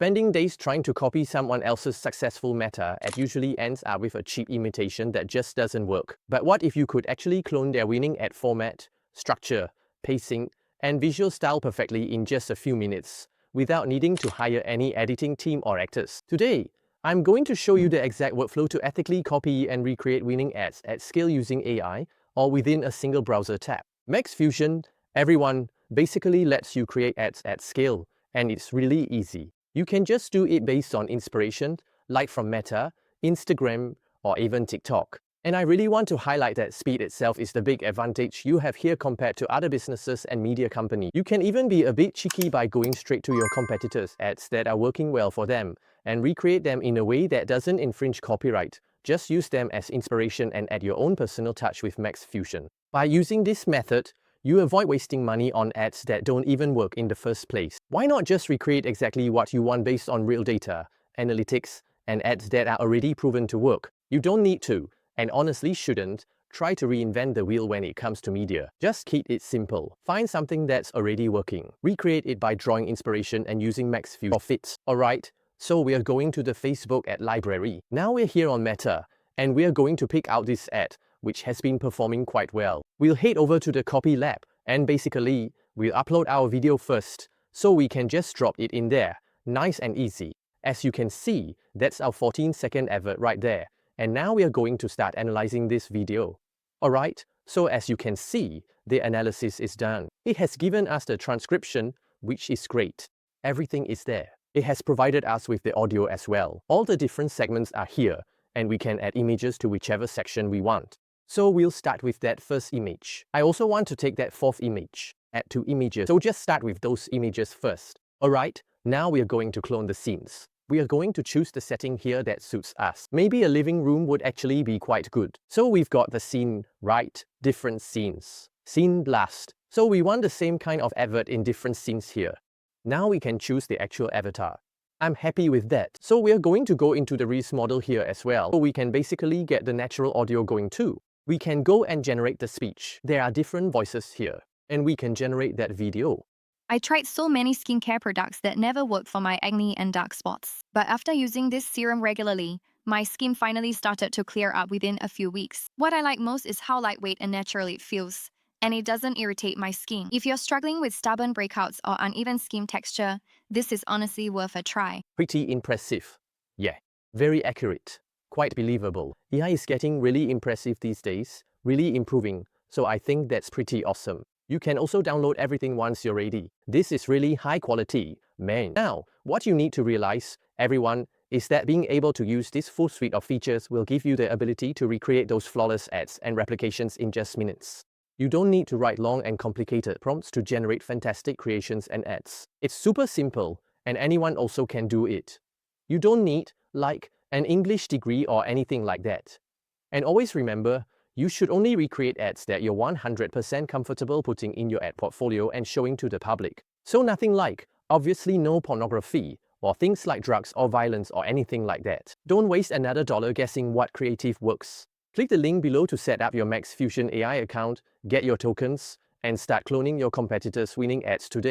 Spending days trying to copy someone else's successful meta ad usually ends up with a cheap imitation that just doesn't work. But what if you could actually clone their winning ad format, structure, pacing, and visual style perfectly in just a few minutes, without needing to hire any editing team or actors? Today, I'm going to show you the exact workflow to ethically copy and recreate winning ads at scale using AI or within a single browser tab. Max Fusion, everyone, basically lets you create ads at scale, and it's really easy. You can just do it based on inspiration, like from Meta, Instagram, or even TikTok. And I really want to highlight that speed itself is the big advantage you have here compared to other businesses and media companies. You can even be a bit cheeky by going straight to your competitors' ads that are working well for them and recreate them in a way that doesn't infringe copyright. Just use them as inspiration and add your own personal touch with Max Fusion. By using this method, you avoid wasting money on ads that don't even work in the first place. Why not just recreate exactly what you want based on real data, analytics, and ads that are already proven to work? You don't need to, and honestly shouldn't, try to reinvent the wheel when it comes to media. Just keep it simple. Find something that's already working. Recreate it by drawing inspiration and using Max Fusion or Fits. Alright, so we're going to the Facebook ad library. Now we're here on Meta, and we're going to pick out this ad, which has been performing quite well. We'll head over to the copy lab, and basically, we'll upload our video first, so we can just drop it in there. Nice and easy. As you can see, that's our 14-second advert right there. And now we are going to start analyzing this video. Alright, so as you can see, the analysis is done. It has given us the transcription, which is great. Everything is there. It has provided us with the audio as well. All the different segments are here, and we can add images to whichever section we want. So we'll start with that first image. I also want to take that fourth image. Add 2 images, so just start with those images first. Alright, now we are going to clone the scenes. We are going to choose the setting here that suits us. Maybe a living room would actually be quite good. So we've got the scene, right, different scenes. Scene blast. So we want the same kind of advert in different scenes here. Now we can choose the actual avatar. I'm happy with that. So we are going to go into the Reese model here as well. So we can basically get the natural audio going too. We can go and generate the speech. There are different voices here, and we can generate that video. I tried so many skincare products that never worked for my acne and dark spots. But after using this serum regularly, my skin finally started to clear up within a few weeks. What I like most is how lightweight and natural it feels, and it doesn't irritate my skin. If you're struggling with stubborn breakouts or uneven skin texture, this is honestly worth a try. Pretty impressive. Yeah, very accurate. Quite believable. AI is getting really impressive these days, really improving, so I think that's pretty awesome. You can also download everything once you're ready. This is really high quality, man. Now, what you need to realize, everyone, is that being able to use this full suite of features will give you the ability to recreate those flawless ads and replications in just minutes. You don't need to write long and complicated prompts to generate fantastic creations and ads. It's super simple, and anyone also can do it. You don't need, like, an English degree or anything like that. And always remember, you should only recreate ads that you're 100% comfortable putting in your ad portfolio and showing to the public. So nothing like, obviously no pornography, or things like drugs or violence or anything like that. Don't waste another dollar guessing what creative works. Click the link below to set up your Max Fusion AI account, get your tokens, and start cloning your competitors' winning ads today.